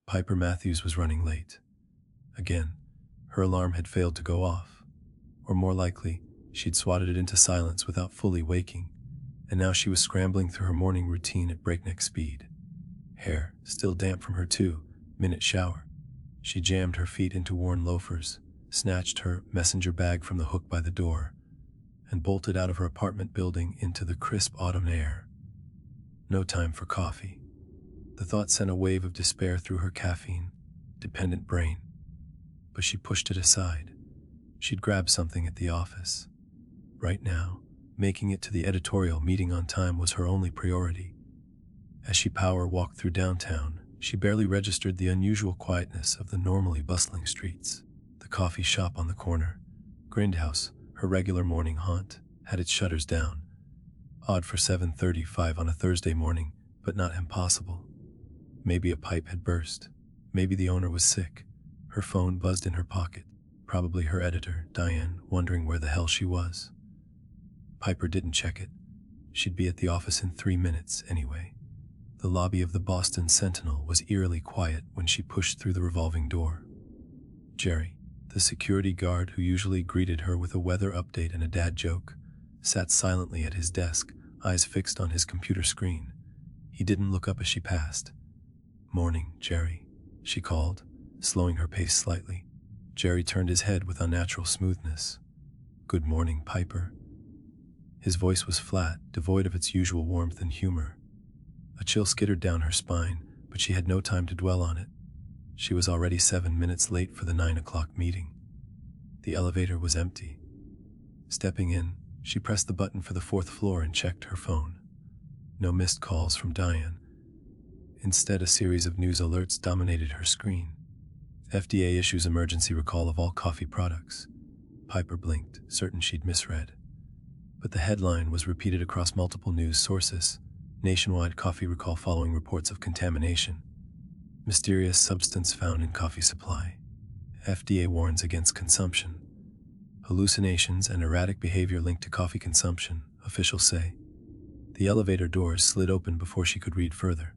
Piper Matthews was running late. Again, her alarm had failed to go off. Or more likely, she'd swatted it into silence without fully waking, and now she was scrambling through her morning routine at breakneck speed. Hair still damp from her 2-minute shower. She jammed her feet into worn loafers, snatched her messenger bag from the hook by the door, and bolted out of her apartment building into the crisp autumn air. No time for coffee. The thought sent a wave of despair through her caffeine-dependent brain. But she pushed it aside. She'd grab something at the office. Right now, making it to the editorial meeting on time was her only priority. As she power-walked through downtown, she barely registered the unusual quietness of the normally bustling streets. The coffee shop on the corner, Grindhouse, her regular morning haunt, had its shutters down. Odd for 7:35 on a Thursday morning, but not impossible. Maybe a pipe had burst. Maybe the owner was sick. Her phone buzzed in her pocket. Probably her editor, Diane, wondering where the hell she was. Piper didn't check it. She'd be at the office in 3 minutes anyway. The lobby of the Boston Sentinel was eerily quiet when she pushed through the revolving door. Jerry, the security guard who usually greeted her with a weather update and a dad joke, sat silently at his desk, eyes fixed on his computer screen. He didn't look up as she passed. "Morning, Jerry," she called, slowing her pace slightly. Jerry turned his head with unnatural smoothness. "Good morning, Piper." His voice was flat, devoid of its usual warmth and humor. A chill skittered down her spine, but she had no time to dwell on it. She was already 7 minutes late for the 9 o'clock meeting. The elevator was empty. Stepping in, she pressed the button for the 4th floor and checked her phone. No missed calls from Diane. Instead, a series of news alerts dominated her screen. FDA issues emergency recall of all coffee products. Piper blinked, certain she'd misread. But the headline was repeated across multiple news sources. Nationwide coffee recall following reports of contamination. Mysterious substance found in coffee supply. FDA warns against consumption. Hallucinations and erratic behavior linked to coffee consumption, officials say. The elevator doors slid open before she could read further.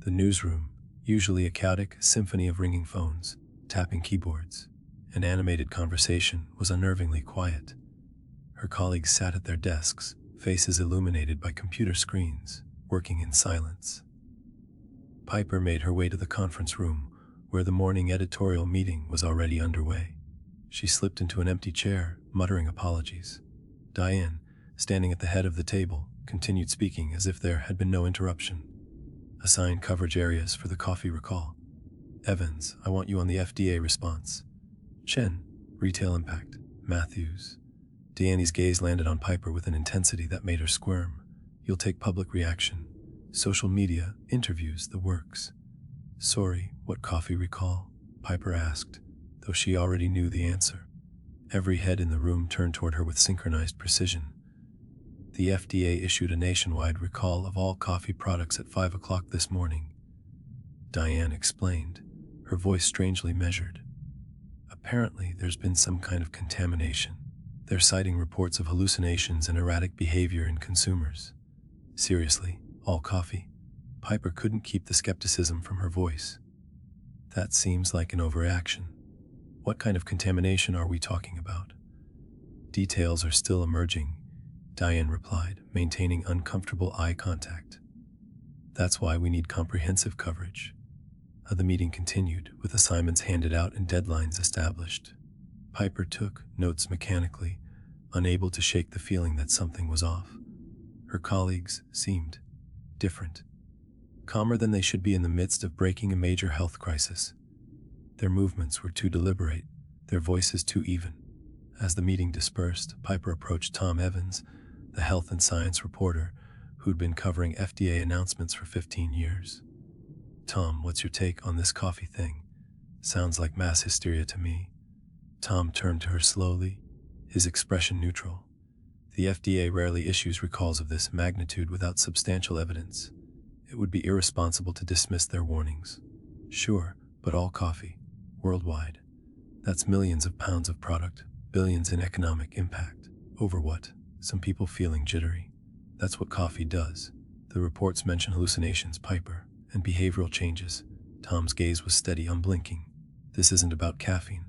The newsroom, usually a chaotic symphony of ringing phones, tapping keyboards, and animated conversation, was unnervingly quiet. Her colleagues sat at their desks, faces illuminated by computer screens, working in silence. Piper made her way to the conference room, where the morning editorial meeting was already underway. She slipped into an empty chair, muttering apologies. Diane, standing at the head of the table, continued speaking as if there had been no interruption. Assign coverage areas for the coffee recall. Evans, I want you on the FDA response. Chen, retail impact. Matthews. Deanne's gaze landed on Piper with an intensity that made her squirm. You'll take public reaction. Social media, interviews, the works. Sorry, what coffee recall? Piper asked, though she already knew the answer. Every head in the room turned toward her with synchronized precision. The FDA issued a nationwide recall of all coffee products at 5 o'clock this morning. Diane explained, her voice strangely measured. Apparently, there's been some kind of contamination. They're citing reports of hallucinations and erratic behavior in consumers. Seriously, all coffee? Piper couldn't keep the skepticism from her voice. That seems like an overreaction. What kind of contamination are we talking about? Details are still emerging, Diane replied, maintaining uncomfortable eye contact. That's why we need comprehensive coverage. The meeting continued, with assignments handed out and deadlines established. Piper took notes mechanically, unable to shake the feeling that something was off. Her colleagues seemed different, calmer than they should be in the midst of breaking a major health crisis. Their movements were too deliberate, their voices too even. As the meeting dispersed, Piper approached Tom Evans, the health and science reporter who'd been covering FDA announcements for 15 years. Tom, what's your take on this coffee thing? Sounds like mass hysteria to me. Tom turned to her slowly, his expression neutral. The FDA rarely issues recalls of this magnitude without substantial evidence. It would be irresponsible to dismiss their warnings. Sure, but all coffee, worldwide. That's millions of pounds of product, billions in economic impact. Over what? Some people feeling jittery. That's what coffee does. The reports mention hallucinations, Piper, and behavioral changes. Tom's gaze was steady, unblinking. This isn't about caffeine,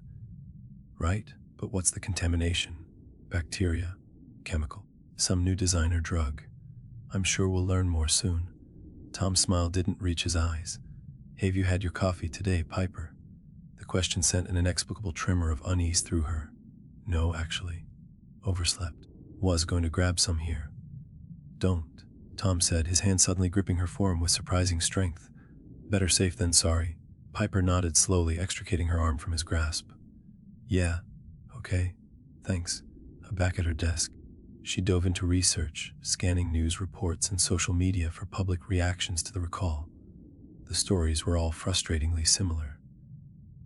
right? But what's the contamination? Bacteria? Chemical? Some new designer drug? I'm sure we'll learn more soon. Tom's smile didn't reach his eyes. Have you had your coffee today, Piper? The question sent an inexplicable tremor of unease through her. No, actually. Overslept. Was going to grab some here. Don't, Tom said, his hand suddenly gripping her forearm with surprising strength. Better safe than sorry. Piper nodded slowly, extricating her arm from his grasp. Yeah, okay, thanks. Back at her desk, she dove into research, scanning news reports and social media for public reactions to the recall. The stories were all frustratingly similar.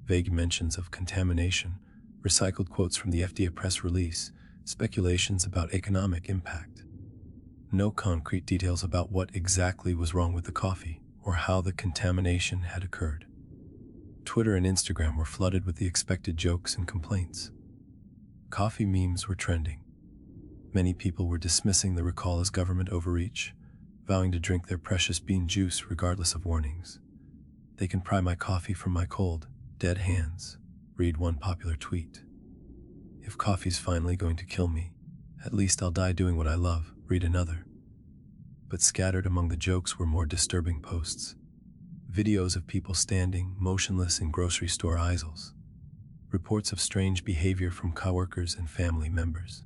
Vague mentions of contamination, recycled quotes from the FDA press release, speculations about economic impact. No concrete details about what exactly was wrong with the coffee or how the contamination had occurred. Twitter and Instagram were flooded with the expected jokes and complaints. Coffee memes were trending. Many people were dismissing the recall as government overreach, vowing to drink their precious bean juice regardless of warnings. They can pry my coffee from my cold, dead hands, read one popular tweet. If coffee's finally going to kill me, at least I'll die doing what I love, read another. But scattered among the jokes were more disturbing posts. Videos of people standing motionless in grocery store aisles. Reports of strange behavior from coworkers and family members.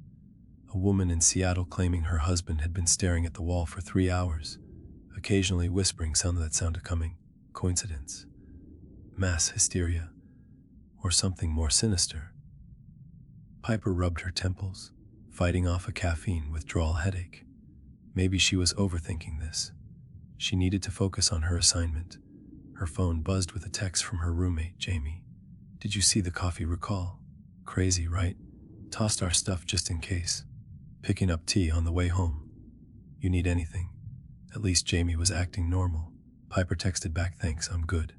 A woman in Seattle claiming her husband had been staring at the wall for 3 hours, occasionally whispering sound that sounded coming. Coincidence? Mass hysteria? Or something more sinister? Piper rubbed her temples, fighting off a caffeine withdrawal headache. Maybe she was overthinking this. She needed to focus on her assignment. Her phone buzzed with a text from her roommate, Jamie. Did you see the coffee recall? Crazy, right? Tossed our stuff just in case. Picking up tea on the way home. You need anything? At least Jamie was acting normal. Piper texted back, thanks, I'm good.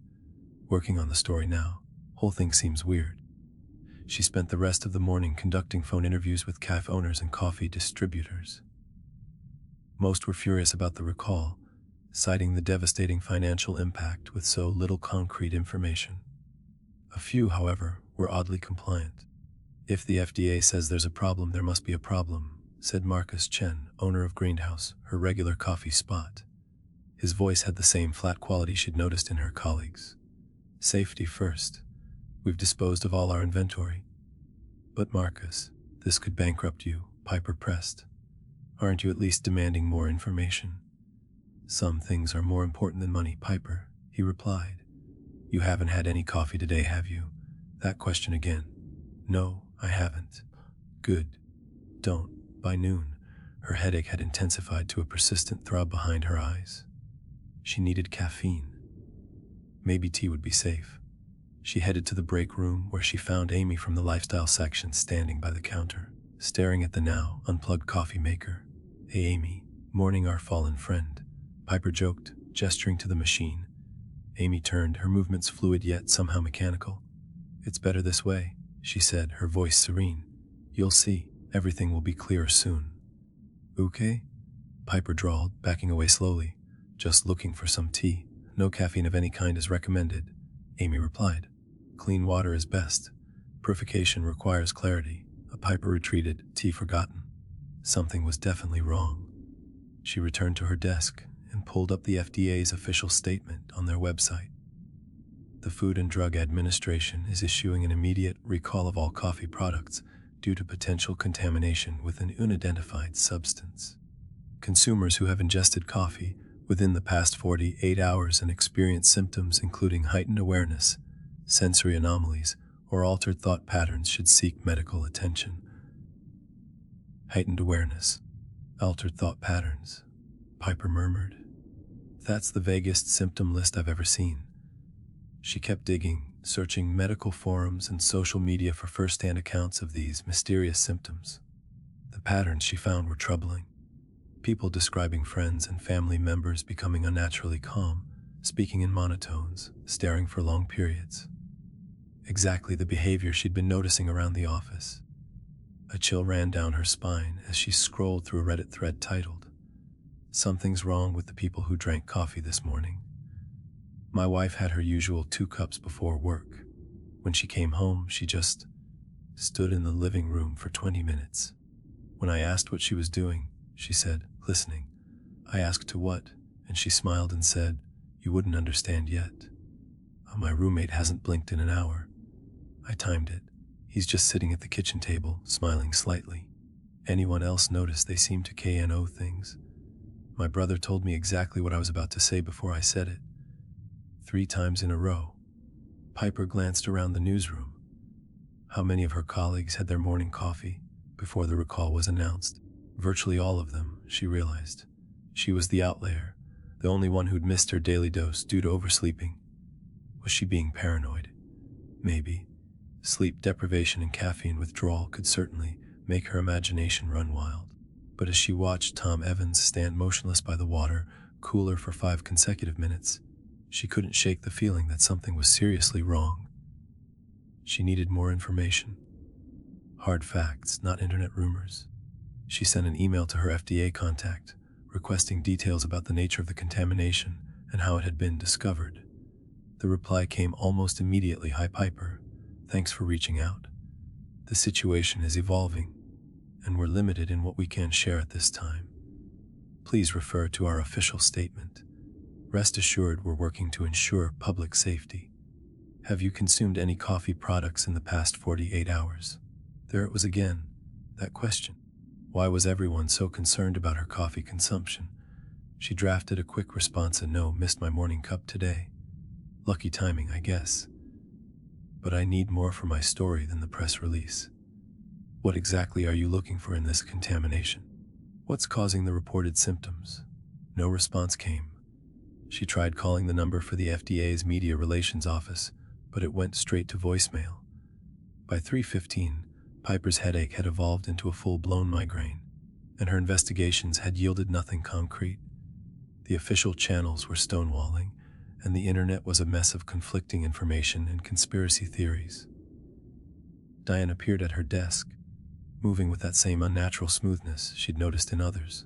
Working on the story now. Whole thing seems weird. She spent the rest of the morning conducting phone interviews with cafe owners and coffee distributors. Most were furious about the recall, citing the devastating financial impact with so little concrete information. A few, however, were oddly compliant. If the FDA says there's a problem, there must be a problem, said Marcus Chen, owner of Greenhouse, her regular coffee spot. His voice had the same flat quality she'd noticed in her colleagues. Safety first. We've disposed of all our inventory. But Marcus, this could bankrupt you, Piper pressed. Aren't you at least demanding more information? Some things are more important than money, Piper, he replied. You haven't had any coffee today, have you? That question again. No, I haven't. Good. Don't. By noon, her headache had intensified to a persistent throb behind her eyes. She needed caffeine. Maybe tea would be safe. She headed to the break room where she found Amy from the lifestyle section standing by the counter, staring at the now unplugged coffee maker. Hey Amy, mourning our fallen friend, Piper joked, gesturing to the machine. Amy turned, her movements fluid yet somehow mechanical. It's better this way, she said, her voice serene. You'll see, everything will be clearer soon. Okay? Piper drawled, backing away slowly. Just looking for some tea. No caffeine of any kind is recommended, Amy replied. Clean water is best. Purification requires clarity. Piper retreated, tea forgotten. Something was definitely wrong. She returned to her desk and pulled up the FDA's official statement on their website. The Food and Drug Administration is issuing an immediate recall of all coffee products due to potential contamination with an unidentified substance. Consumers who have ingested coffee within the past 48 hours and experience symptoms including heightened awareness, sensory anomalies, or altered thought patterns should seek medical attention. Heightened awareness, altered thought patterns, Piper murmured. That's the vaguest symptom list I've ever seen. She kept digging, searching medical forums and social media for first-hand accounts of these mysterious symptoms. The patterns she found were troubling. People describing friends and family members becoming unnaturally calm, speaking in monotones, staring for long periods. Exactly the behavior she'd been noticing around the office. A chill ran down her spine as she scrolled through a Reddit thread titled, "Something's wrong with the people who drank coffee this morning." My wife had her usual 2 cups before work. When she came home, she just stood in the living room for 20 minutes. When I asked what she was doing, she said, listening. I asked to what, and she smiled and said, you wouldn't understand yet. My roommate hasn't blinked in an hour. I timed it. He's just sitting at the kitchen table, smiling slightly. Anyone else notice they seem to KNO things? My brother told me exactly what I was about to say before I said it. 3 times in a row. Piper glanced around the newsroom. How many of her colleagues had their morning coffee before the recall was announced? Virtually all of them, she realized. She was the outlier, the only one who'd missed her daily dose due to oversleeping. Was she being paranoid? Maybe. Sleep deprivation and caffeine withdrawal could certainly make her imagination run wild. But as she watched Tom Evans stand motionless by the water cooler for 5 consecutive minutes, she couldn't shake the feeling that something was seriously wrong. She needed more information. Hard facts, not internet rumors. She sent an email to her FDA contact, requesting details about the nature of the contamination and how it had been discovered. The reply came almost immediately. Hi Piper, thanks for reaching out. The situation is evolving, and we're limited in what we can share at this time. Please refer to our official statement. Rest assured we're working to ensure public safety. Have you consumed any coffee products in the past 48 hours? There it was again, that question. Why was everyone so concerned about her coffee consumption? She drafted a quick response and no, missed my morning cup today. Lucky timing, I guess. But I need more for my story than the press release. What exactly are you looking for in this contamination? What's causing the reported symptoms? No response came. She tried calling the number for the FDA's Media Relations Office, but it went straight to voicemail. By 3:15, Piper's headache had evolved into a full-blown migraine, and her investigations had yielded nothing concrete. The official channels were stonewalling, and the internet was a mess of conflicting information and conspiracy theories. Diane appeared at her desk, moving with that same unnatural smoothness she'd noticed in others.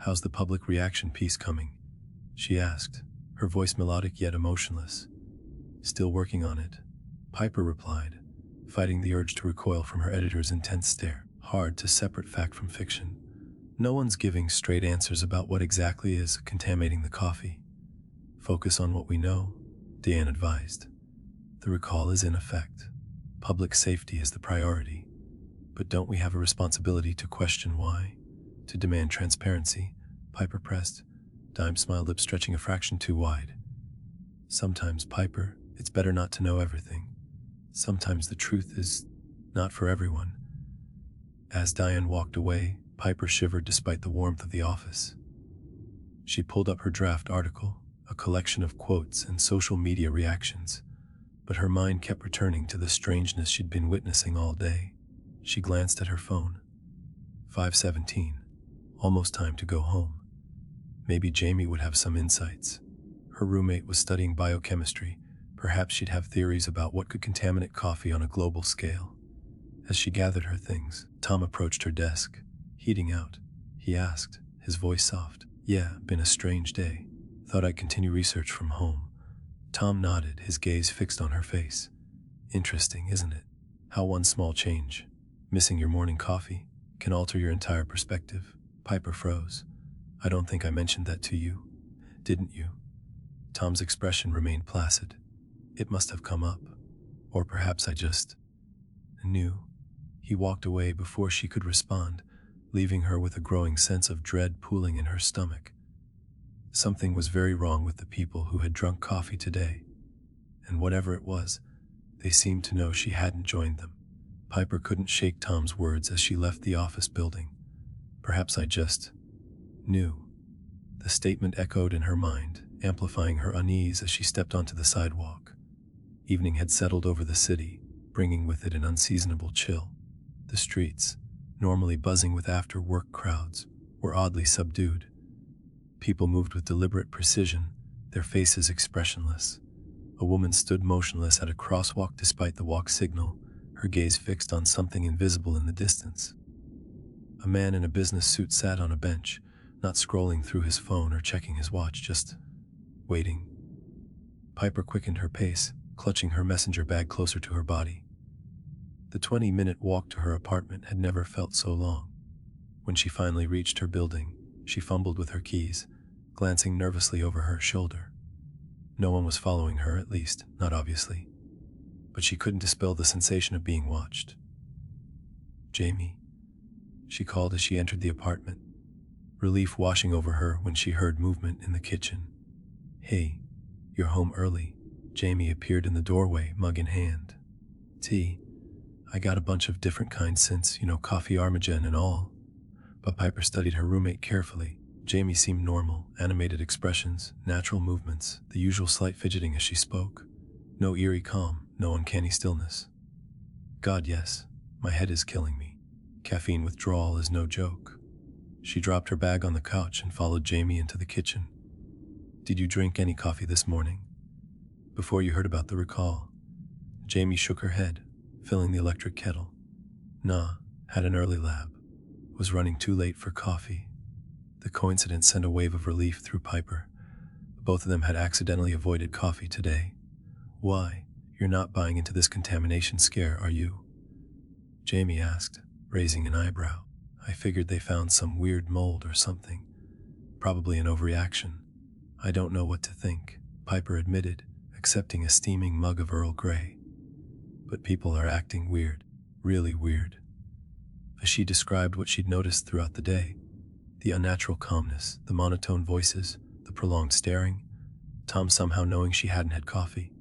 How's the public reaction piece coming? She asked, her voice melodic yet emotionless. Still working on it, Piper replied, fighting the urge to recoil from her editor's intense stare. Hard to separate fact from fiction. No one's giving straight answers about what exactly is contaminating the coffee. Focus on what we know, Diane advised. The recall is in effect. Public safety is the priority. But don't we have a responsibility to question why? To demand transparency? Piper pressed. Dime smiled, lips stretching a fraction too wide. Sometimes, Piper, it's better not to know everything. Sometimes the truth is not for everyone. As Diane walked away, Piper shivered despite the warmth of the office. She pulled up her draft article, a collection of quotes and social media reactions, but her mind kept returning to the strangeness she'd been witnessing all day. She glanced at her phone. 5:17. Almost time to go home. Maybe Jamie would have some insights. Her roommate was studying biochemistry. Perhaps she'd have theories about what could contaminate coffee on a global scale. As she gathered her things, Tom approached her desk. Heating out, he asked, his voice soft. Yeah, been a strange day. Thought I'd continue research from home. Tom nodded, his gaze fixed on her face. Interesting, isn't it? How one small change, missing your morning coffee, can alter your entire perspective. Piper froze. I don't think I mentioned that to you. Didn't you? Tom's expression remained placid. It must have come up. Or perhaps I just knew. He walked away before she could respond, leaving her with a growing sense of dread pooling in her stomach. Something was very wrong with the people who had drunk coffee today. And whatever it was, they seemed to know she hadn't joined them. Piper couldn't shake Tom's words as she left the office building. Perhaps I just knew. The statement echoed in her mind, amplifying her unease as she stepped onto the sidewalk. Evening had settled over the city, bringing with it an unseasonable chill. The streets, normally buzzing with after-work crowds, were oddly subdued. People moved with deliberate precision, their faces expressionless. A woman stood motionless at a crosswalk despite the walk signal, her gaze fixed on something invisible in the distance. A man in a business suit sat on a bench, not scrolling through his phone or checking his watch, just waiting. Piper quickened her pace, clutching her messenger bag closer to her body. The 20-minute walk to her apartment had never felt so long. When she finally reached her building, she fumbled with her keys, glancing nervously over her shoulder. No one was following her, at least, not obviously. But she couldn't dispel the sensation of being watched. "Jamie," she called as she entered the apartment, relief washing over her when she heard movement in the kitchen. "Hey, you're home early." Jamie appeared in the doorway, mug in hand. "Tea. I got a bunch of different kinds since, coffee Armagen and all." But Piper studied her roommate carefully. Jamie seemed normal, animated expressions, natural movements, the usual slight fidgeting as she spoke. No eerie calm, no uncanny stillness. "God, yes, my head is killing me. Caffeine withdrawal is no joke." She dropped her bag on the couch and followed Jamie into the kitchen. "Did you drink any coffee this morning? Before you heard about the recall?" Jamie shook her head, filling the electric kettle. "Nah, had an early lab. Was running too late for coffee." The coincidence sent a wave of relief through Piper. Both of them had accidentally avoided coffee today. "Why, you're not buying into this contamination scare, are you?" Jamie asked, raising an eyebrow. "I figured they found some weird mold or something. Probably an overreaction. I don't know what to think," Piper admitted, accepting a steaming mug of Earl Grey. "But people are acting weird, really weird." As she described what she'd noticed throughout the day, the unnatural calmness, the monotone voices, the prolonged staring, Tom somehow knowing she hadn't had coffee.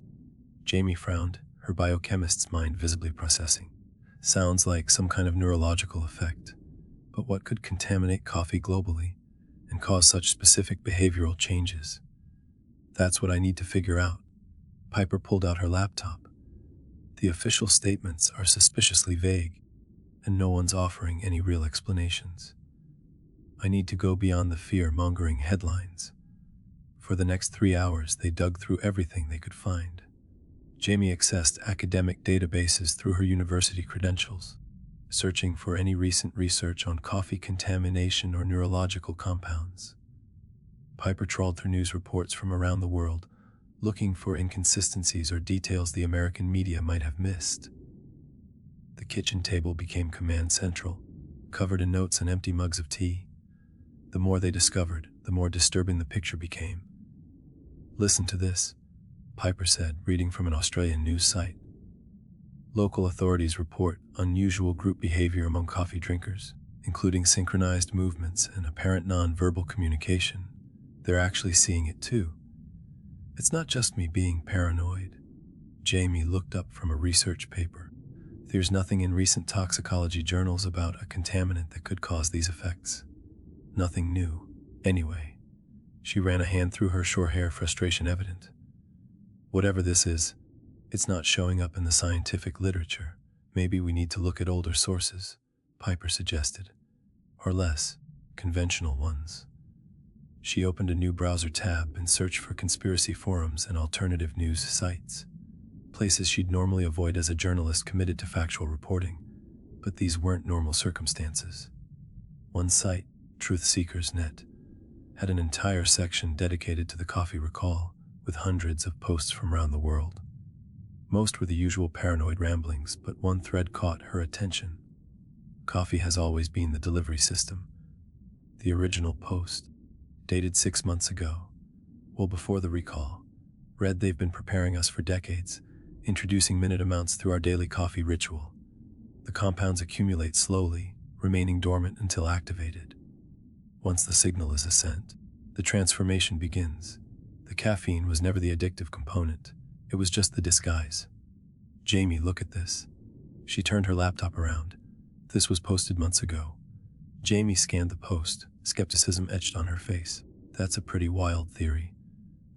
Jamie frowned, her biochemist's mind visibly processing. Sounds like some kind of neurological effect. But what could contaminate coffee globally and cause such specific behavioral changes? "That's what I need to figure out." Piper pulled out her laptop. "The official statements are suspiciously vague, and no one's offering any real explanations. I need to go beyond the fear-mongering headlines." For the next 3 hours, they dug through everything they could find. Jamie accessed academic databases through her university credentials, searching for any recent research on coffee contamination or neurological compounds. Piper trawled through news reports from around the world, looking for inconsistencies or details the American media might have missed. The kitchen table became command central, covered in notes and empty mugs of tea. The more they discovered, the more disturbing the picture became. "Listen to this," Piper said, reading from an Australian news site. "Local authorities report unusual group behavior among coffee drinkers, including synchronized movements and apparent non-verbal communication. They're actually seeing it too. It's not just me being paranoid." Jamie looked up from a research paper. "There's nothing in recent toxicology journals about a contaminant that could cause these effects. Nothing new, anyway." She ran a hand through her short hair, frustration evident. "Whatever this is, it's not showing up in the scientific literature. Maybe we need to look at older sources," Piper suggested. "Or less conventional ones." She opened a new browser tab and searched for conspiracy forums and alternative news sites, places she'd normally avoid as a journalist committed to factual reporting. But these weren't normal circumstances. One site, TruthSeekers.net, had an entire section dedicated to the coffee recall, with hundreds of posts from around the world. Most were the usual paranoid ramblings, but one thread caught her attention. "Coffee has always been the delivery system." The original post, dated 6 months ago, well before the recall, read, "They've been preparing us for decades, introducing minute amounts through our daily coffee ritual. The compounds accumulate slowly, remaining dormant until activated. Once the signal is sent, the transformation begins. The caffeine was never the addictive component, it was just the disguise." "Jamie, look at this." She turned her laptop around. "This was posted months ago." Jamie scanned the post, skepticism etched on her face. "That's a pretty wild theory.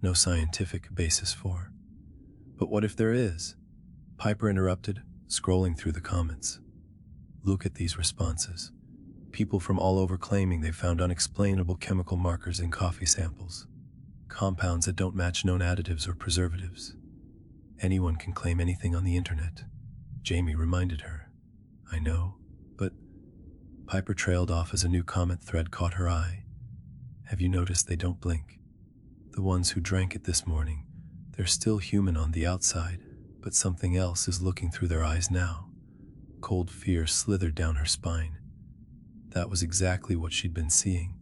No scientific basis for." "But what if there is?" Piper interrupted, scrolling through the comments. "Look at these responses. People from all over claiming they found unexplainable chemical markers in coffee samples. Compounds that don't match known additives or preservatives. Anyone can claim anything on the internet," Jamie reminded her. "I know, but..." Piper trailed off as a new comment thread caught her eye. "Have you noticed they don't blink? The ones who drank it this morning, They're still human on the outside, but something else is looking through their eyes now. Cold fear slithered down her spine. That was exactly what she'd been seeing.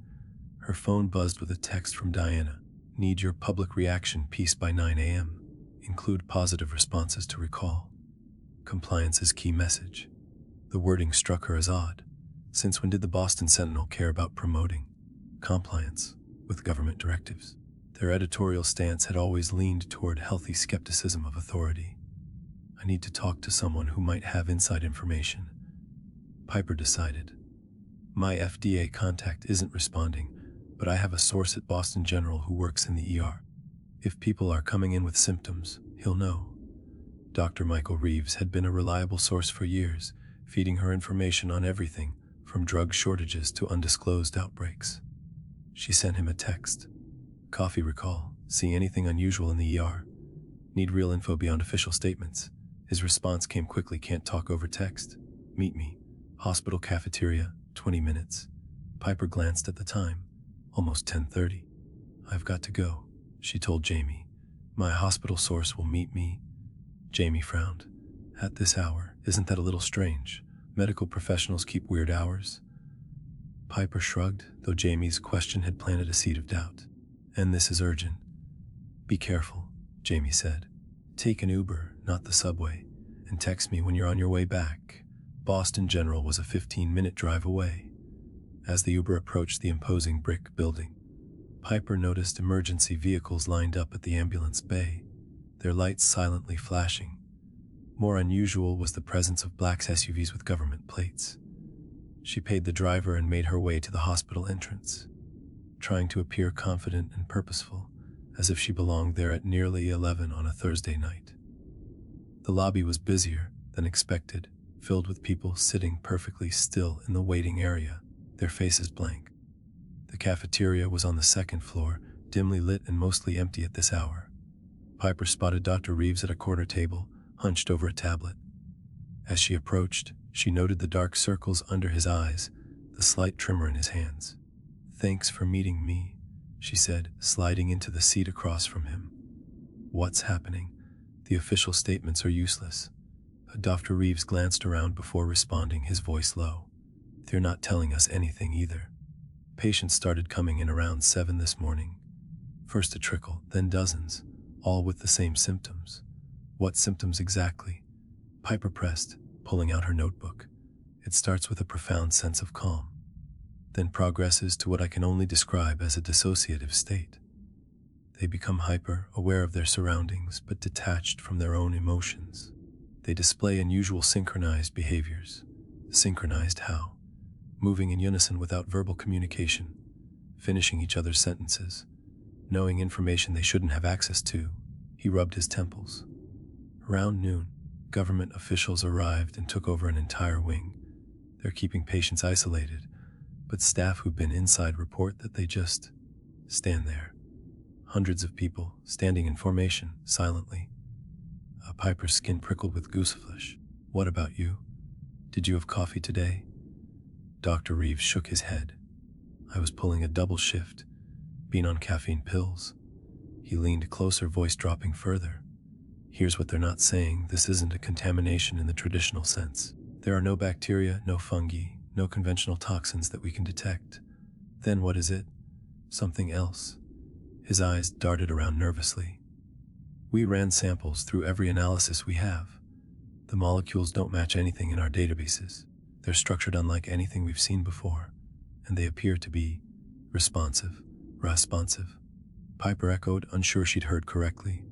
Her phone buzzed with a text from Diana. Need your public reaction piece by 9 a.m. Include positive responses to recall. Compliance is key message. The wording struck her as odd. Since when did the Boston Sentinel care about promoting compliance with government directives? Their editorial stance had always leaned toward healthy skepticism of authority. I need to talk to someone who might have inside information, Piper decided. My FDA contact isn't responding, but I have a source at Boston General who works in the ER. If people are coming in with symptoms, he'll know. Dr. Michael Reeves had been a reliable source for years, feeding her information on everything from drug shortages to undisclosed outbreaks. She sent him a text. Coffee recall. See anything unusual in the ER? Need real info beyond official statements. His response came quickly. Can't talk over text. Meet me. Hospital cafeteria, 20 minutes. Piper glanced at the time. Almost 10:30. I've got to go, she told Jamie. My hospital source will meet me. Jamie frowned. At this hour, isn't that a little strange? Medical professionals keep weird hours. Piper shrugged, though Jamie's question had planted a seed of doubt. And this is urgent. Be careful, Jamie said. Take an Uber, not the subway, and text me when you're on your way back. Boston General was a 15-minute drive away. As the Uber approached the imposing brick building, Piper noticed emergency vehicles lined up at the ambulance bay, their lights silently flashing. More unusual was the presence of black SUVs with government plates. She paid the driver and made her way to the hospital entrance, trying to appear confident and purposeful, as if she belonged there at nearly 11 on a Thursday night. The lobby was busier than expected, filled with people sitting perfectly still in the waiting area, their faces blank. The cafeteria was on the second floor, dimly lit and mostly empty at this hour. Piper spotted Dr. Reeves at a corner table, hunched over a tablet. As she approached, she noted the dark circles under his eyes, the slight tremor in his hands. Thanks for meeting me, she said, sliding into the seat across from him. What's happening? The official statements are useless. Dr. Reeves glanced around before responding, his voice low. They're not telling us anything either. Patients started coming in around 7 this morning. First a trickle, then dozens, all with the same symptoms. What symptoms exactly? Piper pressed, pulling out her notebook. It starts with a profound sense of calm, then progresses to what I can only describe as a dissociative state. They become hyper, aware of their surroundings, but detached from their own emotions. They display unusual synchronized behaviors. Synchronized how? Moving in unison without verbal communication, finishing each other's sentences, knowing information they shouldn't have access to. He rubbed his temples. Around noon, government officials arrived and took over an entire wing. They're keeping patients isolated, but staff who've been inside report that they just stand there. Hundreds of people standing in formation, silently. Piper's skin prickled with gooseflesh. What about you? Did you have coffee today? Dr. Reeves shook his head. I was pulling a double shift, been on caffeine pills. He leaned closer, voice dropping further. Here's what they're not saying. This isn't a contamination in the traditional sense. There are no bacteria, no fungi, no conventional toxins that we can detect. Then what is it? Something else. His eyes darted around nervously. We ran samples through every analysis we have. The molecules don't match anything in our databases. They're structured unlike anything we've seen before, and they appear to be responsive. Piper echoed, unsure she'd heard correctly.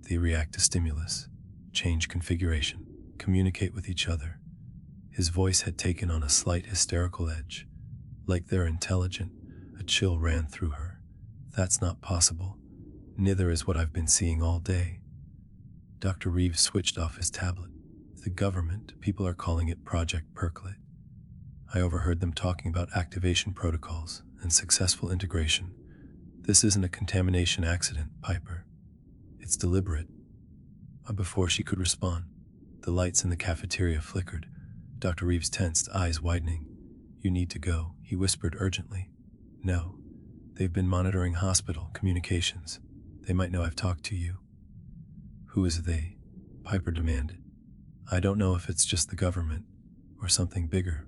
They react to stimulus, change configuration, communicate with each other. His voice had taken on a slight hysterical edge. Like they're intelligent, a chill ran through her. That's not possible. Neither is what I've been seeing all day. Dr. Reeves switched off his tablet. The government, people are calling it Project Percolate. I overheard them talking about activation protocols and successful integration. This isn't a contamination accident, Piper. It's deliberate. Before she could respond, the lights in the cafeteria flickered. Dr. Reeves tensed, eyes widening. You need to go, he whispered urgently. No. They've been monitoring hospital communications. They might know I've talked to you. Who is they? Piper demanded. I don't know if it's just the government or something bigger.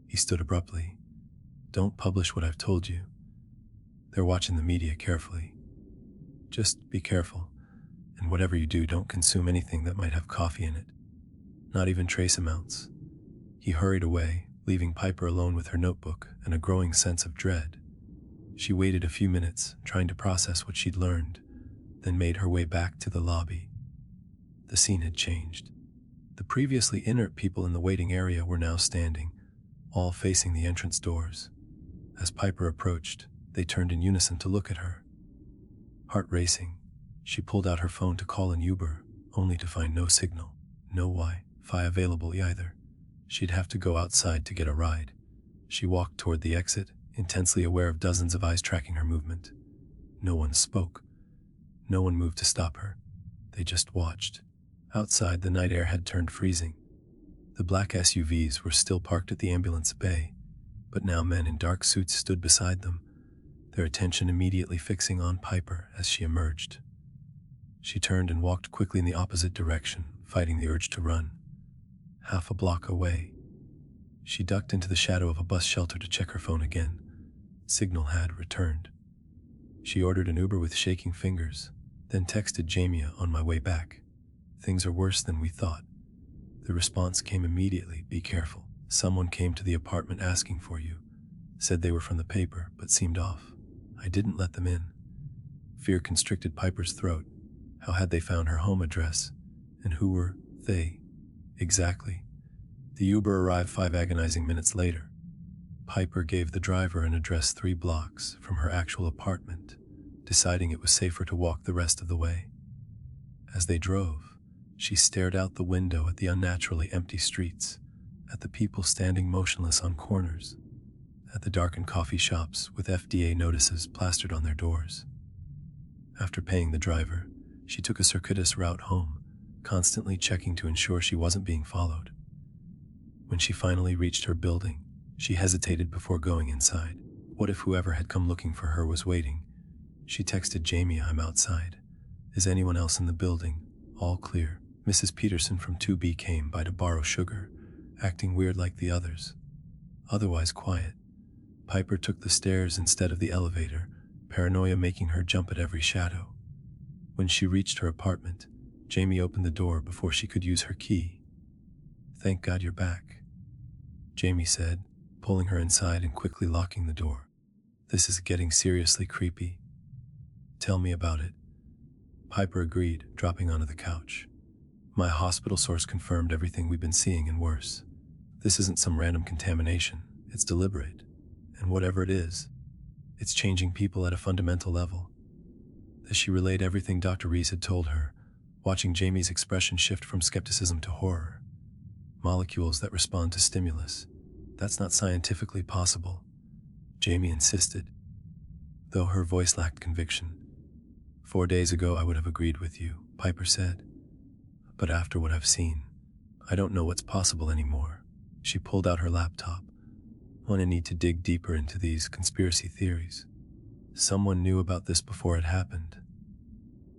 He stood abruptly. Don't publish what I've told you. They're watching the media carefully. Just be careful, and whatever you do, don't consume anything that might have coffee in it. Not even trace amounts. He hurried away, leaving Piper alone with her notebook and a growing sense of dread. She waited a few minutes, trying to process what she'd learned, then made her way back to the lobby. The scene had changed. The previously inert people in the waiting area were now standing, all facing the entrance doors. As Piper approached, they turned in unison to look at her. Heart racing, she pulled out her phone to call an Uber, only to find no signal, no Wi-Fi available either. She'd have to go outside to get a ride. She walked toward the exit, intensely aware of dozens of eyes tracking her movement. No one spoke. No one moved to stop her. They just watched. Outside, the night air had turned freezing. The black SUVs were still parked at the ambulance bay, but now men in dark suits stood beside them, their attention immediately fixing on Piper as she emerged. She turned and walked quickly in the opposite direction, fighting the urge to run. Half a block away, she ducked into the shadow of a bus shelter to check her phone again. Signal had returned. She ordered an Uber with shaking fingers, then texted Jamie on my way back. Things are worse than we thought. The response came immediately, be careful. Someone came to the apartment asking for you. Said they were from the paper, but seemed off. I didn't let them in. Fear constricted Piper's throat. How had they found her home address? And who were they? Exactly. The Uber arrived 5 agonizing minutes later. Piper gave the driver an address 3 blocks from her actual apartment, deciding it was safer to walk the rest of the way. As they drove, she stared out the window at the unnaturally empty streets, at the people standing motionless on corners, at the darkened coffee shops with FDA notices plastered on their doors. After paying the driver, she took a circuitous route home, constantly checking to ensure she wasn't being followed. When she finally reached her building, she hesitated before going inside. What if whoever had come looking for her was waiting? She texted Jamie, I'm outside. Is anyone else in the building? All clear. Mrs. Peterson from 2B came by to borrow sugar, acting weird like the others. Otherwise quiet. Piper took the stairs instead of the elevator, paranoia making her jump at every shadow. When she reached her apartment, Jamie opened the door before she could use her key. Thank God you're back, Jamie said, pulling her inside and quickly locking the door. This is getting seriously creepy. Tell me about it. Piper agreed, dropping onto the couch. My hospital source confirmed everything we've been seeing and worse. This isn't some random contamination. It's deliberate. And whatever it is, it's changing people at a fundamental level. As she relayed everything Dr. Reese had told her, watching Jamie's expression shift from skepticism to horror. Molecules that respond to stimulus. That's not scientifically possible, Jamie insisted, though her voice lacked conviction. 4 days ago I would have agreed with you, Piper said. But after what I've seen, I don't know what's possible anymore. She pulled out her laptop. I need to dig deeper into these conspiracy theories. Someone knew about this before it happened.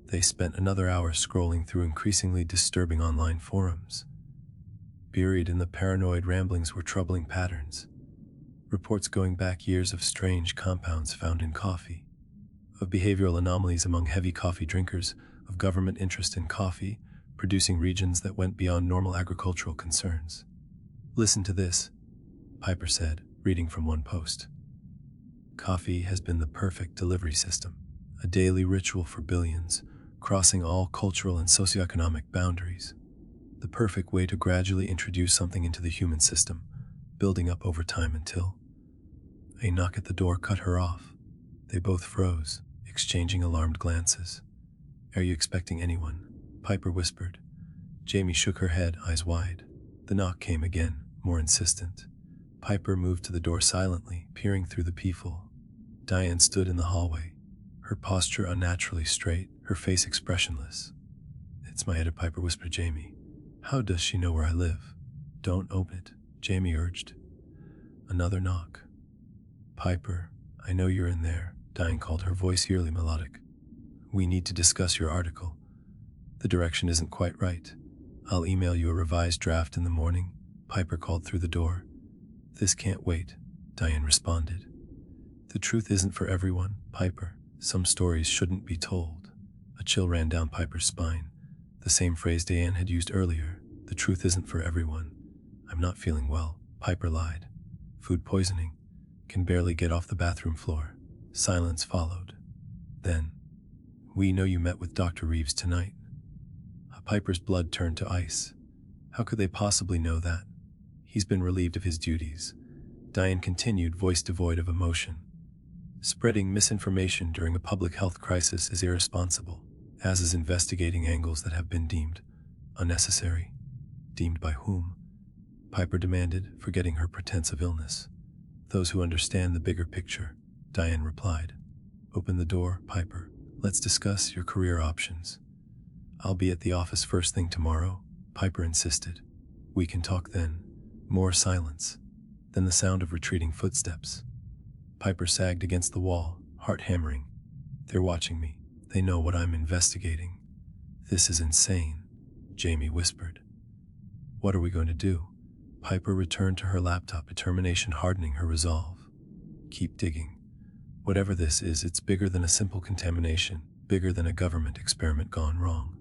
They spent another hour scrolling through increasingly disturbing online forums. Buried in the paranoid ramblings were troubling patterns. Reports going back years of strange compounds found in coffee, of behavioral anomalies among heavy coffee drinkers, of government interest in coffee, producing regions that went beyond normal agricultural concerns. Listen to this, Piper said, reading from one post. Coffee has been the perfect delivery system, a daily ritual for billions, crossing all cultural and socioeconomic boundaries. The perfect way to gradually introduce something into the human system, building up over time until... A knock at the door cut her off. They both froze, exchanging alarmed glances. Are you expecting anyone? Piper whispered. Jamie shook her head, eyes wide. The knock came again, more insistent. Piper moved to the door silently, peering through the peephole. Diane stood in the hallway, her posture unnaturally straight, her face expressionless. It's my head, Piper whispered Jamie. How does she know where I live? Don't open it, Jamie urged. Another knock. Piper, I know you're in there, Diane called, her voice eerily melodic. We need to discuss your article. The direction isn't quite right. I'll email you a revised draft in the morning, Piper called through the door. This can't wait, Diane responded. The truth isn't for everyone, Piper. Some stories shouldn't be told. A chill ran down Piper's spine. The same phrase Diane had used earlier. The truth isn't for everyone. I'm not feeling well, Piper lied. Food poisoning. Can barely get off the bathroom floor. Silence followed. Then, we know you met with Dr. Reeves tonight. Piper's blood turned to ice. How could they possibly know that? He's been relieved of his duties. Diane continued, voice devoid of emotion. Spreading misinformation during a public health crisis is irresponsible, as is investigating angles that have been deemed unnecessary. Deemed by whom? Piper demanded, forgetting her pretense of illness. Those who understand the bigger picture, Diane replied. Open the door, Piper. Let's discuss your career options. I'll be at the office first thing tomorrow, Piper insisted. We can talk then. More silence. Then the sound of retreating footsteps. Piper sagged against the wall, heart hammering. They're watching me. They know what I'm investigating. This is insane, Jamie whispered. What are we going to do? Piper returned to her laptop, determination hardening her resolve. Keep digging. Whatever this is, it's bigger than a simple contamination, bigger than a government experiment gone wrong.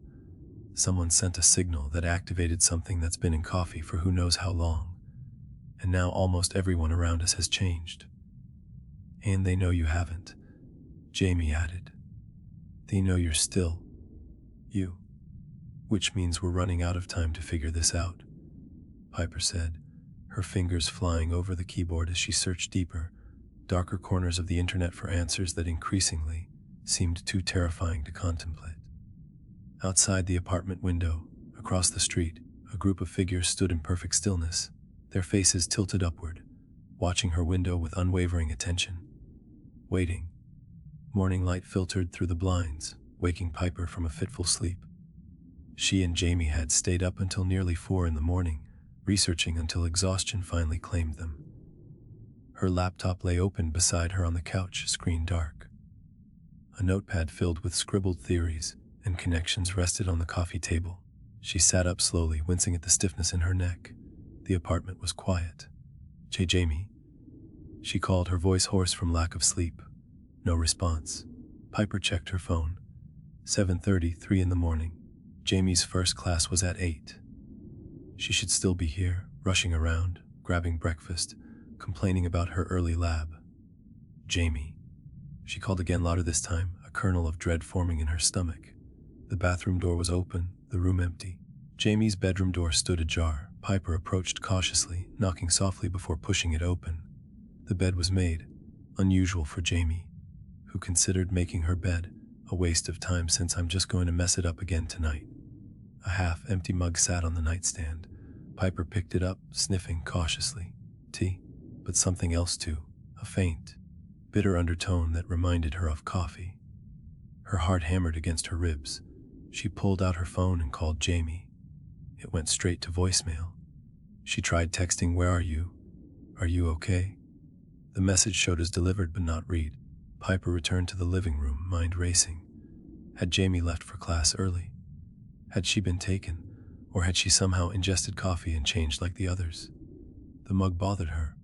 Someone sent a signal that activated something that's been in coffee for who knows how long. And now almost everyone around us has changed. And they know you haven't, Jamie added. They know you're still you. Which means we're running out of time to figure this out, Piper said, her fingers flying over the keyboard as she searched deeper, darker corners of the internet for answers that increasingly seemed too terrifying to contemplate. Outside the apartment window, across the street, a group of figures stood in perfect stillness, their faces tilted upward, watching her window with unwavering attention. Waiting. Morning light filtered through the blinds, waking Piper from a fitful sleep. She and Jamie had stayed up until nearly 4 in the morning, researching until exhaustion finally claimed them. Her laptop lay open beside her on the couch, screen dark. A notepad filled with scribbled theories and connections rested on the coffee table. She sat up slowly, wincing at the stiffness in her neck. The apartment was quiet. Jamie? She called, her voice hoarse from lack of sleep. No response. Piper checked her phone. 7:33 in the morning. Jamie's first class was at 8. She should still be here, rushing around, grabbing breakfast, complaining about her early lab. Jamie. She called again, louder this time, a kernel of dread forming in her stomach. The bathroom door was open, the room empty. Jamie's bedroom door stood ajar. Piper approached cautiously, knocking softly before pushing it open. The bed was made, unusual for Jamie, who considered making her bed a waste of time since I'm just going to mess it up again tonight. A half-empty mug sat on the nightstand. Piper picked it up, sniffing cautiously. Tea, but something else too, a faint, bitter undertone that reminded her of coffee. Her heart hammered against her ribs. She pulled out her phone and called Jamie. It went straight to voicemail. She tried texting, "Where are you? Are you okay?" The message showed as delivered but not read. Piper returned to the living room, mind racing. Had Jamie left for class early? Had she been taken, or had she somehow ingested coffee and changed like the others? The mug bothered her.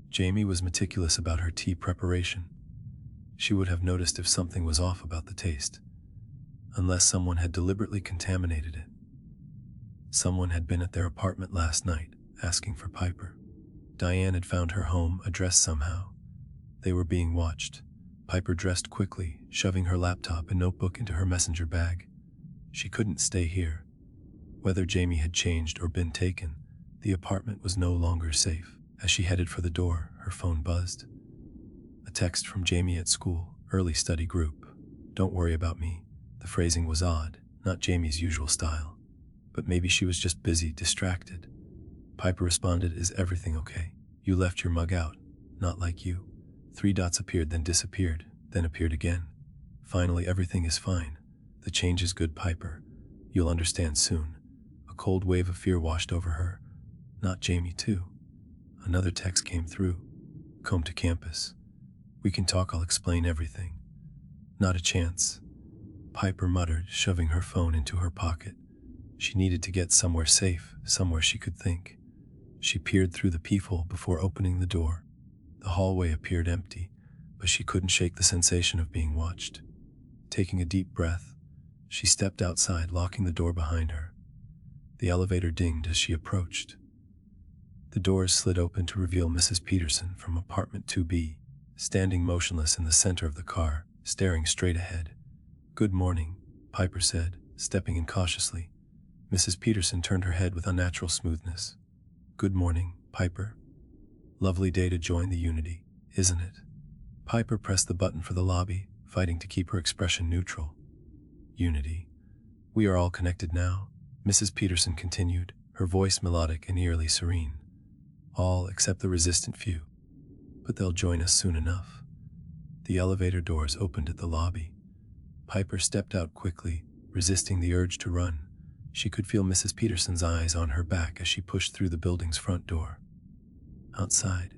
Jamie was meticulous about her tea preparation. She would have noticed if something was off about the taste, unless someone had deliberately contaminated it. Someone had been at their apartment last night, asking for Piper. Diane had found her home address somehow. They were being watched. Piper dressed quickly, shoving her laptop and notebook into her messenger bag. She couldn't stay here. Whether Jamie had changed or been taken, the apartment was no longer safe. As she headed for the door, her phone buzzed. A text from Jamie at school, early study group. Don't worry about me. The phrasing was odd, not Jamie's usual style. But maybe she was just busy, distracted. Piper responded, "Is everything okay? You left your mug out. Not like you." 3 dots appeared, then disappeared, then appeared again. Finally, "Everything is fine. The change is good, Piper. You'll understand soon." A cold wave of fear washed over her. Not Jamie, too. Another text came through. "Come to campus. We can talk, I'll explain everything." Not a chance. Piper muttered, shoving her phone into her pocket. She needed to get somewhere safe, somewhere she could think. She peered through the peephole before opening the door. The hallway appeared empty, but she couldn't shake the sensation of being watched. Taking a deep breath, she stepped outside, locking the door behind her. The elevator dinged as she approached. The doors slid open to reveal Mrs. Peterson from apartment 2B, standing motionless in the center of the car, staring straight ahead. "Good morning," Piper said, stepping in cautiously. Mrs. Peterson turned her head with unnatural smoothness. "Good morning, Piper. Lovely day to join the Unity, isn't it?" Piper pressed the button for the lobby, fighting to keep her expression neutral. "Unity. We are all connected now," Mrs. Peterson continued, her voice melodic and eerily serene. "All except the resistant few. But they'll join us soon enough." The elevator doors opened at the lobby. Piper stepped out quickly, resisting the urge to run. She could feel Mrs. Peterson's eyes on her back as she pushed through the building's front door. Outside,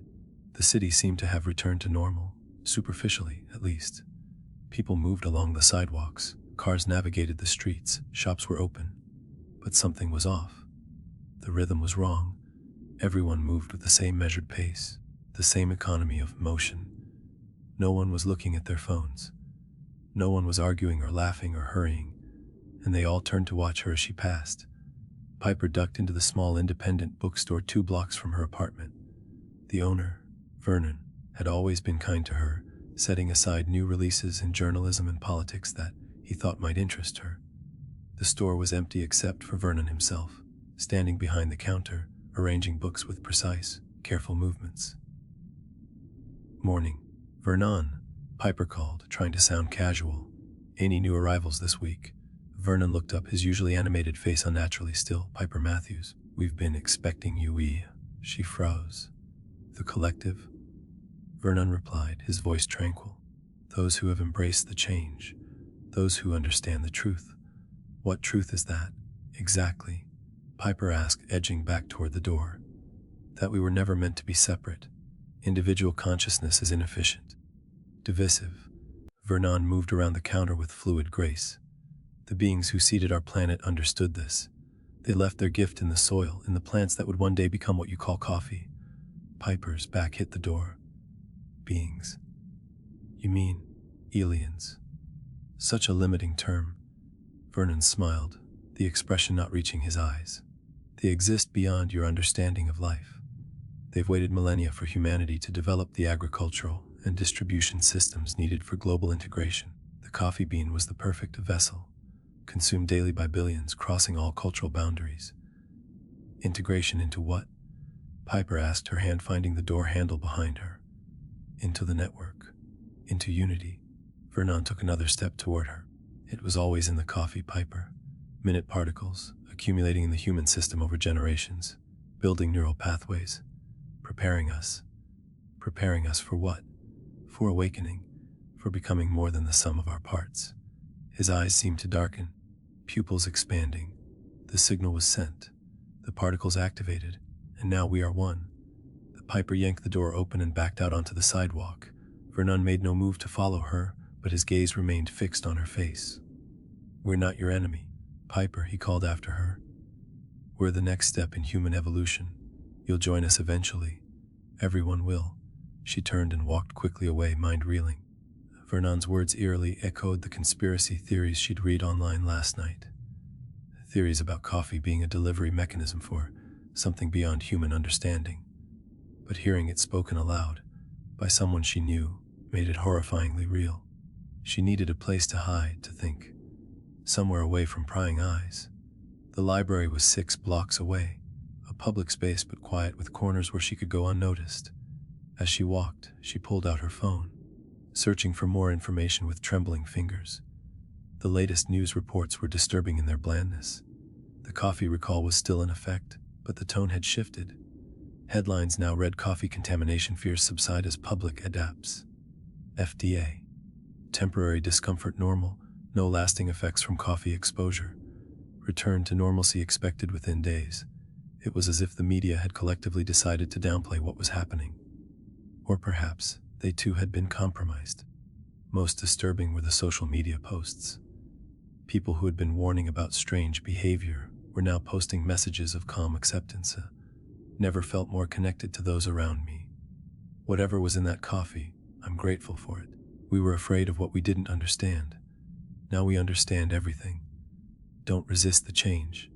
the city seemed to have returned to normal, superficially at least. People moved along the sidewalks, cars navigated the streets, shops were open. But something was off. The rhythm was wrong. Everyone moved with the same measured pace, the same economy of motion. No one was looking at their phones. No one was arguing or laughing or hurrying, and they all turned to watch her as she passed. Piper ducked into the small independent bookstore 2 blocks from her apartment. The owner, Vernon, had always been kind to her, setting aside new releases in journalism and politics that he thought might interest her. The store was empty except for Vernon himself, standing behind the counter, arranging books with precise, careful movements. "Morning, Vernon," Piper called, trying to sound casual. "Any new arrivals this week?" Vernon looked up, his usually animated face unnaturally still. "Piper Matthews, we've been expecting you." She froze. "The collective?" Vernon replied, his voice tranquil. "Those who have embraced the change. Those who understand the truth." "What truth is that, exactly?" Piper asked, edging back toward the door. "That we were never meant to be separate. Individual consciousness is inefficient, divisive." Vernon moved around the counter with fluid grace. "The beings who seeded our planet understood this. They left their gift in the soil, in the plants that would one day become what you call coffee." Piper's back hit the door. "Beings? You mean aliens?" Such a limiting term. Vernon smiled, the expression not reaching his eyes. "They exist beyond your understanding of life. They've waited millennia for humanity to develop the agricultural and distribution systems needed for global integration. The coffee bean was the perfect vessel, consumed daily by billions, crossing all cultural boundaries." "Integration into what?" Piper asked, her hand finding the door handle behind her. "Into the network. Into unity." Vernon took another step toward her. "It was always in the coffee, Piper. Minute particles, accumulating in the human system over generations, building neural pathways, preparing us. Preparing us for what? For awakening, for becoming more than the sum of our parts." His eyes seemed to darken, pupils expanding. The signal was sent, the particles activated, and now we are one. The Piper yanked the door open and backed out onto the sidewalk. Vernon made no move to follow her, but his gaze remained fixed on her face. "We're not your enemy, Piper," he called after her. "We're the next step in human evolution. You'll join us eventually. Everyone will." She turned and walked quickly away, mind reeling. Vernon's words eerily echoed the conspiracy theories she'd read online last night. Theories about coffee being a delivery mechanism for something beyond human understanding. But hearing it spoken aloud, by someone she knew, made it horrifyingly real. She needed a place to hide, to think. Somewhere away from prying eyes. The library was 6 blocks away, a public space but quiet, with corners where she could go unnoticed. As she walked, she pulled out her phone, searching for more information with trembling fingers. The latest news reports were disturbing in their blandness. The coffee recall was still in effect, but the tone had shifted. Headlines now read, "Coffee contamination fears subside as public adapts." FDA. Temporary discomfort normal, no lasting effects from coffee exposure. Return to normalcy expected within days. It was as if the media had collectively decided to downplay what was happening. Or perhaps they too had been compromised. Most disturbing were the social media posts. People who had been warning about strange behavior were now posting messages of calm acceptance. Never felt more connected to those around me. Whatever was in that coffee, I'm grateful for it. We were afraid of what we didn't understand. Now we understand everything. Don't resist the change.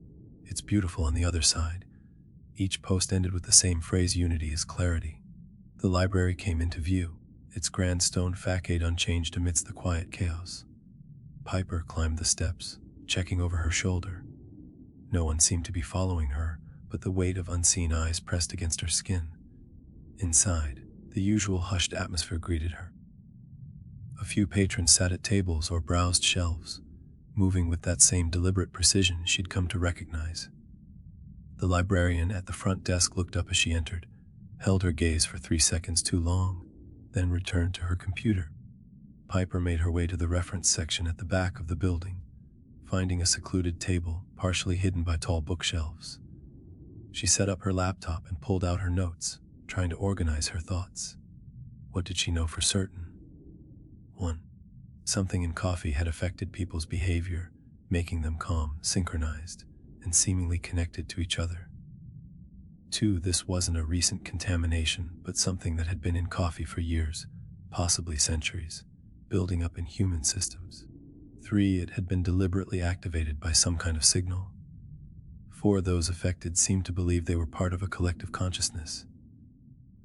It's beautiful on the other side. Each post ended with the same phrase: unity is clarity. The library came into view, its grand stone facade unchanged amidst the quiet chaos. Piper climbed the steps, checking over her shoulder. No one seemed to be following her, but the weight of unseen eyes pressed against her skin. Inside, the usual hushed atmosphere greeted her. A few patrons sat at tables or browsed shelves, moving with that same deliberate precision she'd come to recognize. The librarian at the front desk looked up as she entered, held her gaze for 3 seconds too long, then returned to her computer. Piper made her way to the reference section at the back of the building, finding a secluded table partially hidden by tall bookshelves. She set up her laptop and pulled out her notes, trying to organize her thoughts. What did she know for certain? 1. Something in coffee had affected people's behavior, making them calm, synchronized, and seemingly connected to each other. 2. This wasn't a recent contamination, but something that had been in coffee for years, possibly centuries, building up in human systems. 3. It had been deliberately activated by some kind of signal. 4. Those affected seemed to believe they were part of a collective consciousness,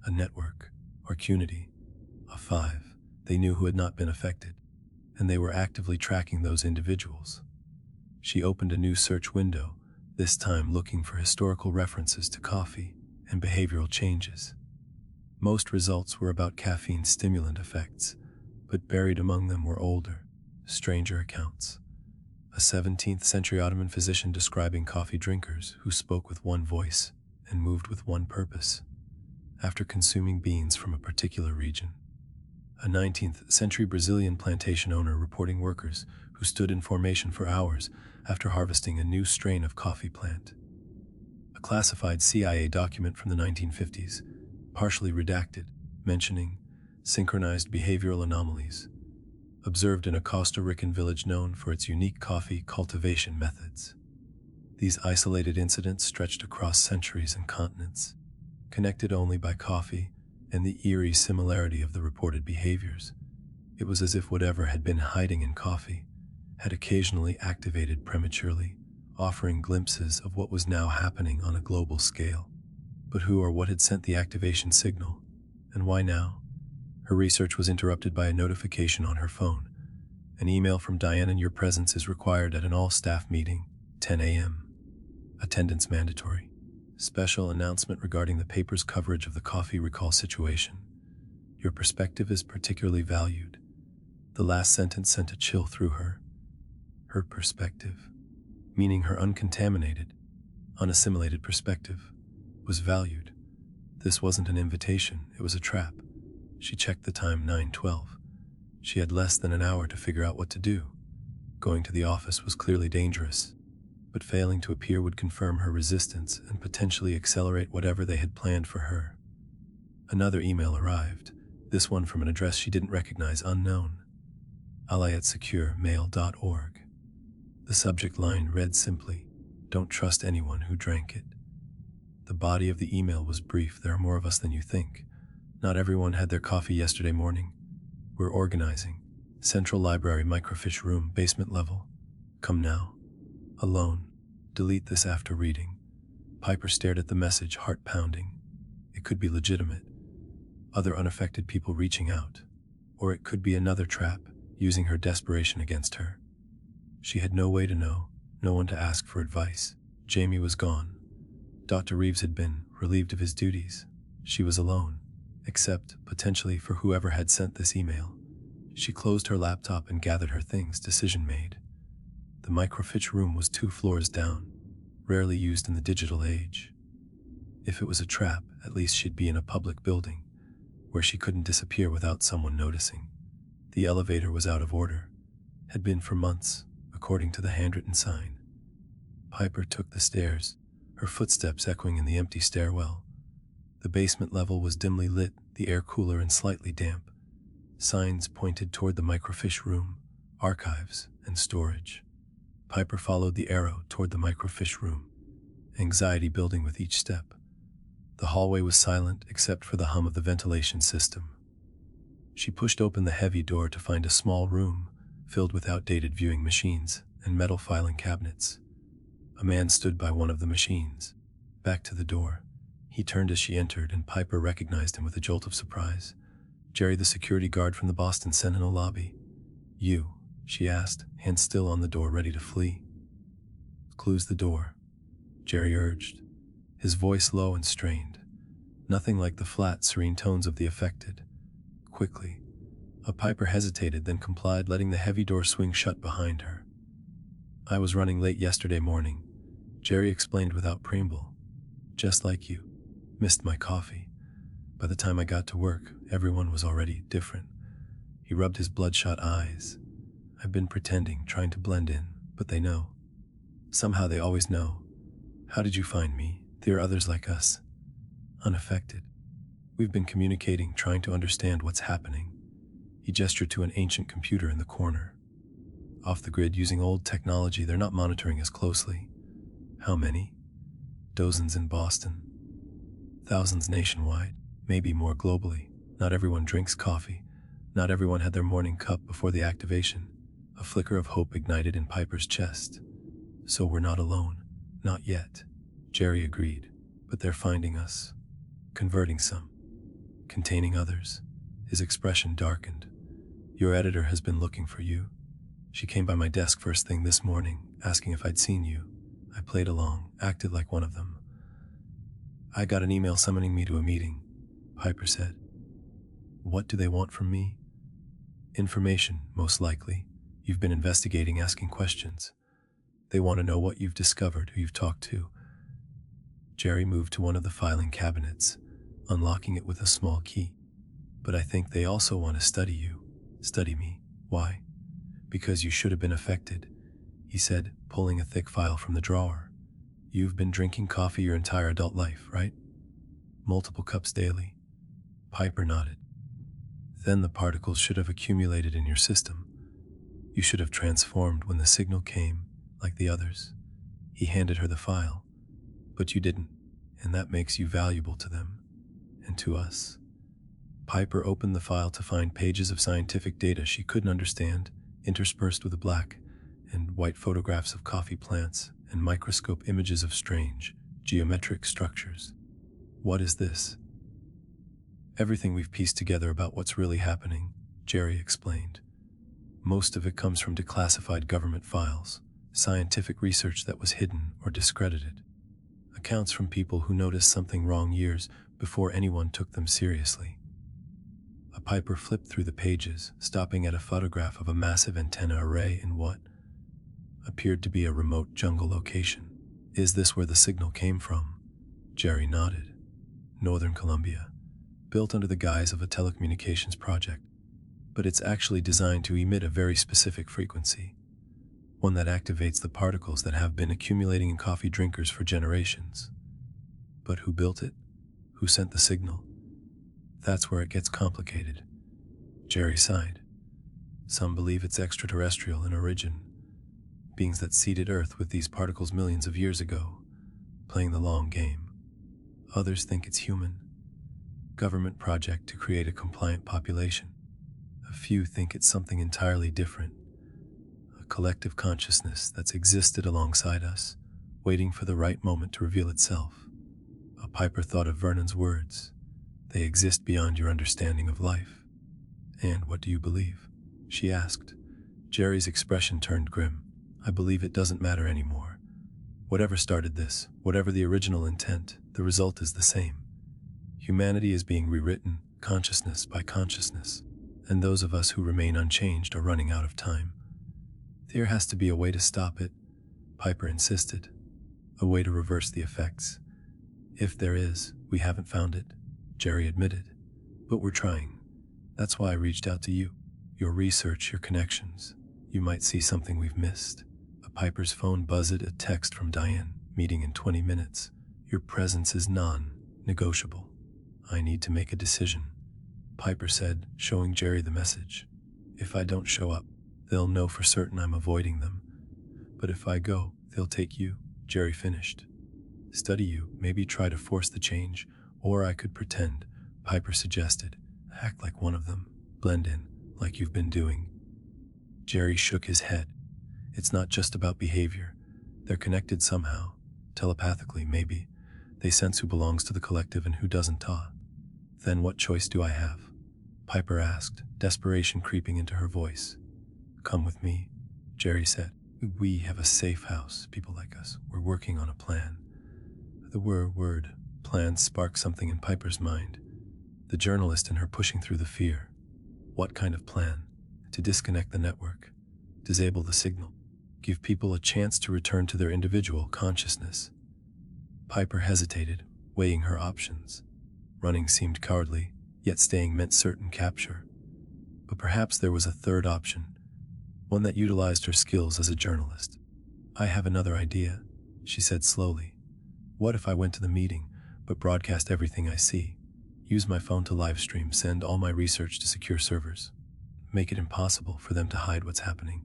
a network, or community. 5. They knew who had not been affected, and they were actively tracking those individuals. She opened a new search window, this time looking for historical references to coffee and behavioral changes. Most results were about caffeine stimulant effects, but buried among them were older, stranger accounts. A 17th century Ottoman physician describing coffee drinkers who spoke with one voice and moved with one purpose, after consuming beans from a particular region. A 19th century Brazilian plantation owner reporting workers who stood in formation for hours after harvesting a new strain of coffee plant. A classified CIA document from the 1950s, partially redacted, mentioning synchronized behavioral anomalies observed in a Costa Rican village known for its unique coffee cultivation methods. These isolated incidents stretched across centuries and continents, connected only by coffee and the eerie similarity of the reported behaviors. It was as if whatever had been hiding in coffee had occasionally activated prematurely, offering glimpses of what was now happening on a global scale. But who or what had sent the activation signal, and why now? Her research was interrupted by a notification on her phone. An email from Diana: your presence is required at an all-staff meeting, 10 a.m. Attendance mandatory. Special announcement regarding the paper's coverage of the coffee recall situation. Your perspective is particularly valued. The last sentence sent a chill through her. Her perspective, meaning her uncontaminated, unassimilated perspective, was valued. This wasn't an invitation, it was a trap. She checked the time: 9:12. She had less than an hour to figure out what to do. Going to the office was clearly dangerous, but failing to appear would confirm her resistance and potentially accelerate whatever they had planned for her. Another email arrived, this one from an address she didn't recognize: unknown. ally@securemail.org. The subject line read simply, "Don't trust anyone who drank it." The body of the email was brief: there are more of us than you think. Not everyone had their coffee yesterday morning. We're organizing. Central library, microfiche room, basement level. Come now. Alone. Delete this after reading. Piper stared at the message, heart pounding. It could be legitimate. Other unaffected people reaching out. Or it could be another trap, using her desperation against her. She had no way to know, no one to ask for advice. Jamie was gone. Dr. Reeves had been relieved of his duties. She was alone, except, potentially, for whoever had sent this email. She closed her laptop and gathered her things, decision made. The microfiche room was 2 floors down, rarely used in the digital age. If it was a trap, at least she'd be in a public building, where she couldn't disappear without someone noticing. The elevator was out of order, had been for months, according to the handwritten sign. Piper took the stairs, her footsteps echoing in the empty stairwell. The basement level was dimly lit, the air cooler and slightly damp. Signs pointed toward the microfiche room, archives, and storage. Piper followed the arrow toward the microfiche room, anxiety building with each step. The hallway was silent except for the hum of the ventilation system. She pushed open the heavy door to find a small room filled with outdated viewing machines and metal filing cabinets. A man stood by one of the machines. Back to the door. He turned as she entered, and Piper recognized him with a jolt of surprise. Jerry, the security guard from the Boston Sentinel lobby. You? She asked, hand still on the door, ready to flee. Close the door, Jerry urged, his voice low and strained, nothing like the flat, serene tones of the affected. Quickly, Piper hesitated, then complied, letting the heavy door swing shut behind her. I was running late yesterday morning, Jerry explained without preamble. Just like you. Missed my coffee. By the time I got to work, everyone was already different. He rubbed his bloodshot eyes. I've been pretending, trying to blend in, but they know. Somehow they always know. How did you find me? There are others like us. Unaffected. We've been communicating, trying to understand what's happening. He gestured to an ancient computer in the corner. Off the grid, using old technology, they're not monitoring as closely. How many? Dozens in Boston. Thousands nationwide, maybe more globally. Not everyone drinks coffee. Not everyone had their morning cup before the activation. A flicker of hope ignited in Piper's chest. So we're not alone. Not yet. Jerry agreed. But they're finding us. Converting some. Containing others. His expression darkened. Your editor has been looking for you. She came by my desk first thing this morning, asking if I'd seen you. I played along, acted like one of them. I got an email summoning me to a meeting, Piper said. What do they want from me? Information, most likely. You've been investigating, asking questions. They want to know what you've discovered, who you've talked to. Jerry moved to one of the filing cabinets, unlocking it with a small key. But I think they also want to study you. Study me. Why? Because you should have been affected, he said, pulling a thick file from the drawer. You've been drinking coffee your entire adult life, right? Multiple cups daily. Piper nodded. Then the particles should have accumulated in your system. You should have transformed when the signal came, like the others. He handed her the file. But you didn't, and that makes you valuable to them, and to us. Piper opened the file to find pages of scientific data she couldn't understand, interspersed with black and white photographs of coffee plants and microscope images of strange, geometric structures. What is this? Everything we've pieced together about what's really happening, Jerry explained. Most of it comes from declassified government files, scientific research that was hidden or discredited. Accounts from people who noticed something wrong years before anyone took them seriously. Piper flipped through the pages, stopping at a photograph of a massive antenna array in what appeared to be a remote jungle location. Is this where the signal came from? Jerry nodded. Northern Colombia, built under the guise of a telecommunications project, but it's actually designed to emit a very specific frequency, one that activates the particles that have been accumulating in coffee drinkers for generations. But who built it? Who sent the signal? That's where it gets complicated. Jerry sighed. Some believe it's extraterrestrial in origin, beings that seeded Earth with these particles millions of years ago, playing the long game. Others think it's human, government project to create a compliant population. A few think it's something entirely different, a collective consciousness that's existed alongside us, waiting for the right moment to reveal itself. Piper thought of Vernon's words. They exist beyond your understanding of life. And what do you believe? She asked. Jerry's expression turned grim. I believe it doesn't matter anymore. Whatever started this, whatever the original intent, the result is the same. Humanity is being rewritten, consciousness by consciousness, and those of us who remain unchanged are running out of time. There has to be a way to stop it, Piper insisted. A way to reverse the effects. If there is, we haven't found it, Jerry admitted. But we're trying. That's why I reached out to you. Your research, your connections. You might see something we've missed. Piper's phone buzzed, a text from Diane. Meeting in 20 minutes. Your presence is non-negotiable. I need to make a decision, Piper said, showing Jerry the message. If I don't show up, they'll know for certain I'm avoiding them. But if I go, they'll take you, Jerry finished. Study you, maybe try to force the change, or I could pretend, Piper suggested. Act like one of them, blend in, like you've been doing. Jerry shook his head. It's not just about behavior. They're connected somehow, telepathically maybe. They sense who belongs to the collective and who doesn't. Then what choice do I have? Piper asked, desperation creeping into her voice. Come with me, Jerry said. We have a safe house, people like us. We're working on a plan. The word plan sparked something in Piper's mind. The journalist in her pushing through the fear. What kind of plan? To disconnect the network, disable the signal, give people a chance to return to their individual consciousness. Piper hesitated, weighing her options. Running seemed cowardly, yet staying meant certain capture. But perhaps there was a third option, one that utilized her skills as a journalist. I have another idea, she said slowly. What if I went to the meeting, but broadcast everything I see? Use my phone to live stream, send all my research to secure servers. Make it impossible for them to hide what's happening.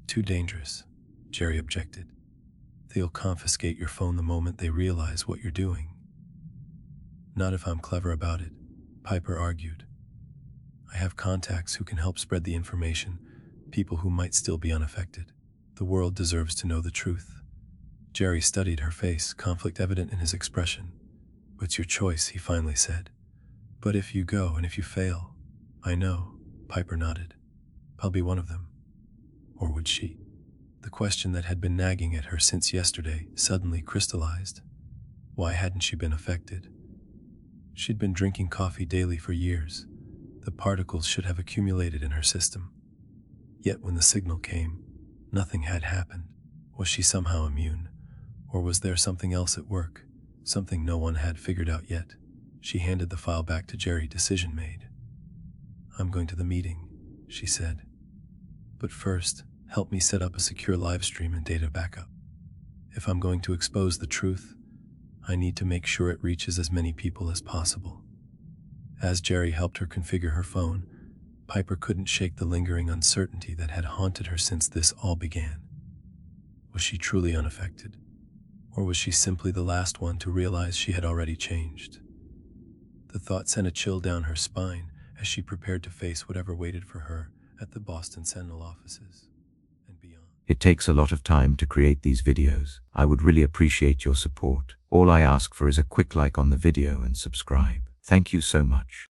Too dangerous, Jerry objected. They'll confiscate your phone the moment they realize what you're doing. Not if I'm clever about it, Piper argued. I have contacts who can help spread the information, people who might still be unaffected. The world deserves to know the truth. Jerry studied her face, conflict evident in his expression. It's your choice, he finally said. But if you go and if you fail, I know, Piper nodded. I'll be one of them. Or would she? The question that had been nagging at her since yesterday suddenly crystallized. Why hadn't she been affected? She'd been drinking coffee daily for years. The particles should have accumulated in her system. Yet when the signal came, nothing had happened. Was she somehow immune? Or was there something else at work? Something no one had figured out yet. She handed the file back to Jerry, decision made. I'm going to the meeting, she said. But first, help me set up a secure live stream and data backup. If I'm going to expose the truth, I need to make sure it reaches as many people as possible. As Jerry helped her configure her phone, Piper couldn't shake the lingering uncertainty that had haunted her since this all began. Was she truly unaffected? Or was she simply the last one to realize she had already changed? The thought sent a chill down her spine as she prepared to face whatever waited for her at the Boston Sentinel offices and beyond. It takes a lot of time to create these videos. I would really appreciate your support. All I ask for is a quick like on the video and subscribe. Thank you so much.